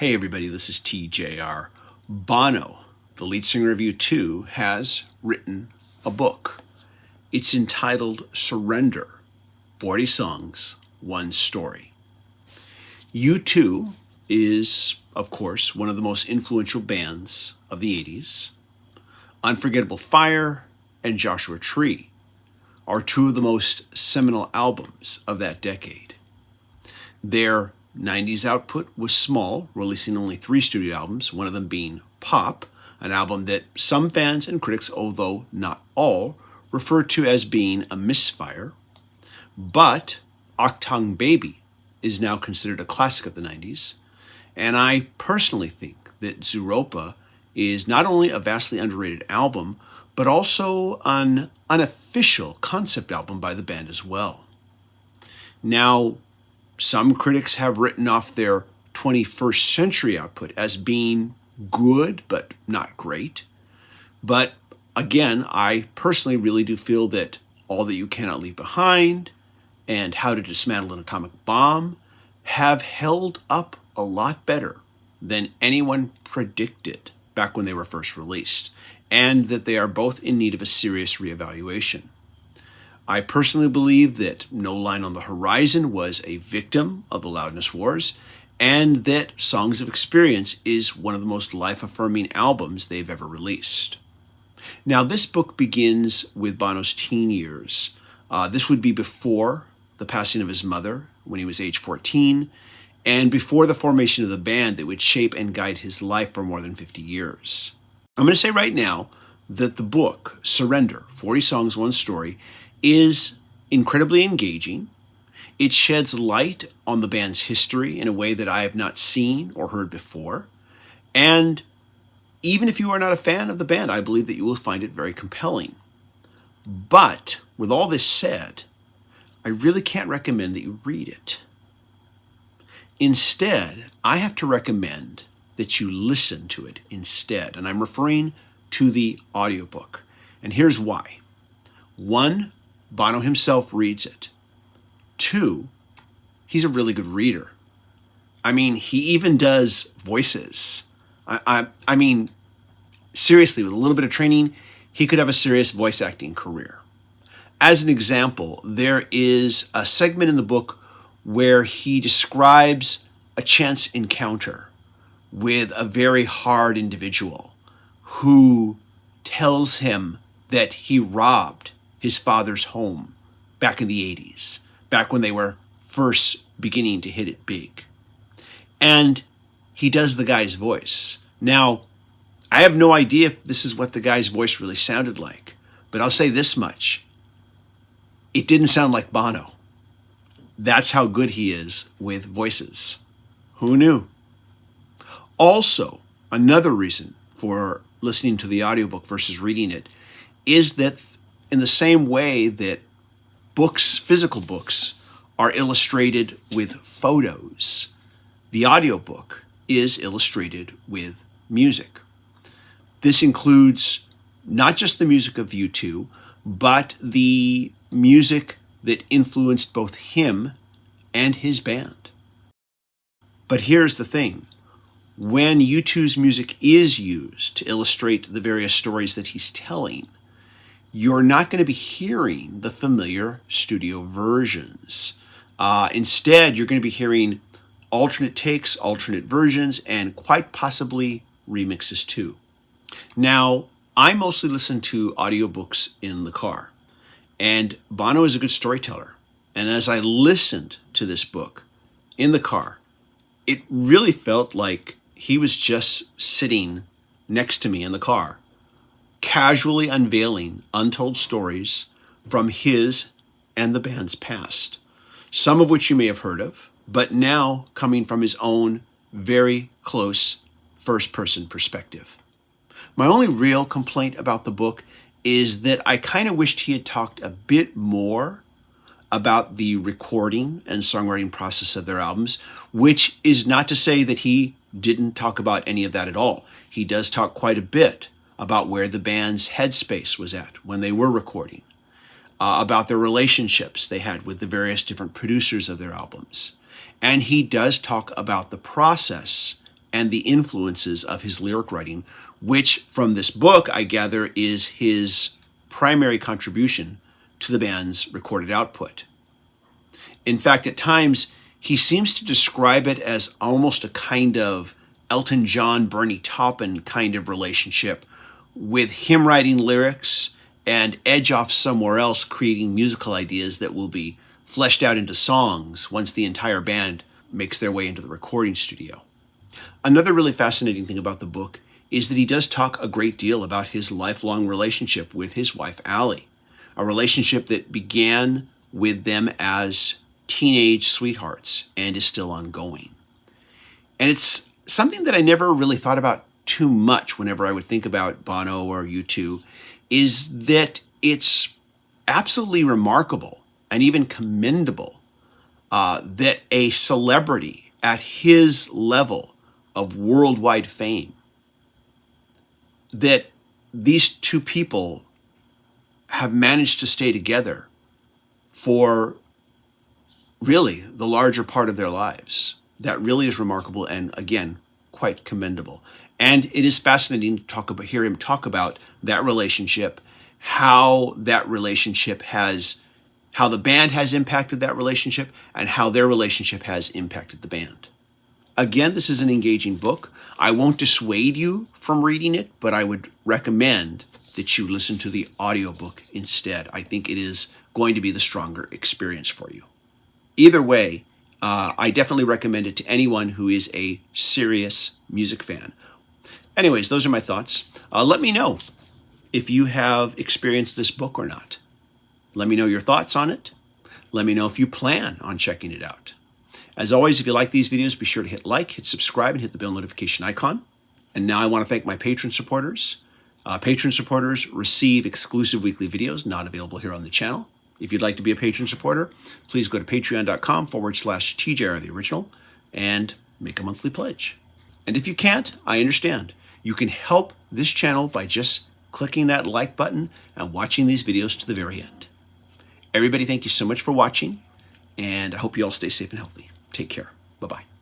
Hey everybody, this is TJR. Bono, the lead singer of U2, has written a book. It's entitled Surrender, 40 Songs, One Story. U2 is, of course, one of the most influential bands of the 80s. Unforgettable Fire and Joshua Tree are two of the most seminal albums of that decade. Their 90s output was small, releasing only 3 studio albums, one of them being Pop, an album that some fans and critics, although not all, refer to as being a misfire. But Octong Baby is now considered a classic of the 90s, and I personally think that Zooropa is not only a vastly underrated album, but also an unofficial concept album by the band as well. Now, some critics have written off their 21st century output as being good, but not great. But again, I personally really do feel that All That You Cannot Leave Behind and How to Dismantle an Atomic Bomb have held up a lot better than anyone predicted back when they were first released, and that they are both in need of a serious reevaluation. I personally believe that No Line on the Horizon was a victim of the loudness wars, and that Songs of Experience is one of the most life-affirming albums they've ever released. Now, this book begins with Bono's teen years. This would be before the passing of his mother when he was age 14, and before the formation of the band that would shape and guide his life for more than 50 years. I'm going to say right now that the book, Surrender, 40 Songs, One Story, is incredibly engaging. It sheds light on the band's history in a way that I have not seen or heard before. And even if you are not a fan of the band, I believe that you will find it very compelling. But with all this said, I really can't recommend that you read it. Instead, I have to recommend that you listen to it instead. And I'm referring to the audiobook. And here's why. 1, Bono himself reads it. 2, he's a really good reader. I mean, he even does voices. I mean, seriously, with a little bit of training, he could have a serious voice acting career. As an example, there is a segment in the book where he describes a chance encounter with a very hard individual who tells him that he robbed his father's home back in the 80s, back when they were first beginning to hit it big. And he does the guy's voice. Now, I have no idea if this is what the guy's voice really sounded like, but I'll say this much. It didn't sound like Bono. That's how good he is with voices. Who knew? Also, another reason for listening to the audiobook versus reading it is that in the same way that books, physical books, are illustrated with photos, the audiobook is illustrated with music. This includes not just the music of U2, but the music that influenced both him and his band. But here's the thing. When U2's music is used to illustrate the various stories that he's telling, you're not going to be hearing the familiar studio versions. Instead, you're going to be hearing alternate takes, alternate versions, and quite possibly remixes too. Now, I mostly listen to audiobooks in the car, and Bono is a good storyteller. And as I listened to this book in the car, it really felt like he was just sitting next to me in the car, casually unveiling untold stories from his and the band's past, some of which you may have heard of, but now coming from his own very close first-person perspective. My only real complaint about the book is that I kind of wished he had talked a bit more about the recording and songwriting process of their albums, which is not to say that he didn't talk about any of that at all. He does talk quite a bit about where the band's headspace was at when they were recording, about the relationships they had with the various different producers of their albums. And he does talk about the process and the influences of his lyric writing, which from this book, I gather, is his primary contribution to the band's recorded output. In fact, at times, he seems to describe it as almost a kind of Elton John, Bernie Taupin kind of relationship, with him writing lyrics and Edge off somewhere else creating musical ideas that will be fleshed out into songs once the entire band makes their way into the recording studio. Another really fascinating thing about the book is that he does talk a great deal about his lifelong relationship with his wife, Allie, a relationship that began with them as teenage sweethearts and is still ongoing. And it's something that I never really thought about too much whenever I would think about Bono or U2, is that it's absolutely remarkable and even commendable that a celebrity at his level of worldwide fame, that these two people have managed to stay together for really the larger part of their lives. That really is remarkable and, again, quite commendable. And it is fascinating to hear him talk about that relationship, how the band has impacted that relationship, and how their relationship has impacted the band. Again, this is an engaging book. I won't dissuade you from reading it, but I would recommend that you listen to the audiobook instead. I think it is going to be the stronger experience for you. Either way, I definitely recommend it to anyone who is a serious music fan. Anyways, those are my thoughts. Let me know if you have experienced this book or not. Let me know your thoughts on it. Let me know if you plan on checking it out. As always, if you like these videos, be sure to hit like, hit subscribe, and hit the bell notification icon. And now I want to thank my patron supporters. Patron supporters receive exclusive weekly videos not available here on the channel. If you'd like to be a patron supporter, please go to patreon.com/TJR the original and make a monthly pledge. And if you can't, I understand. You can help this channel by just clicking that like button and watching these videos to the very end. Everybody, thank you so much for watching, and I hope you all stay safe and healthy. Take care. Bye-bye.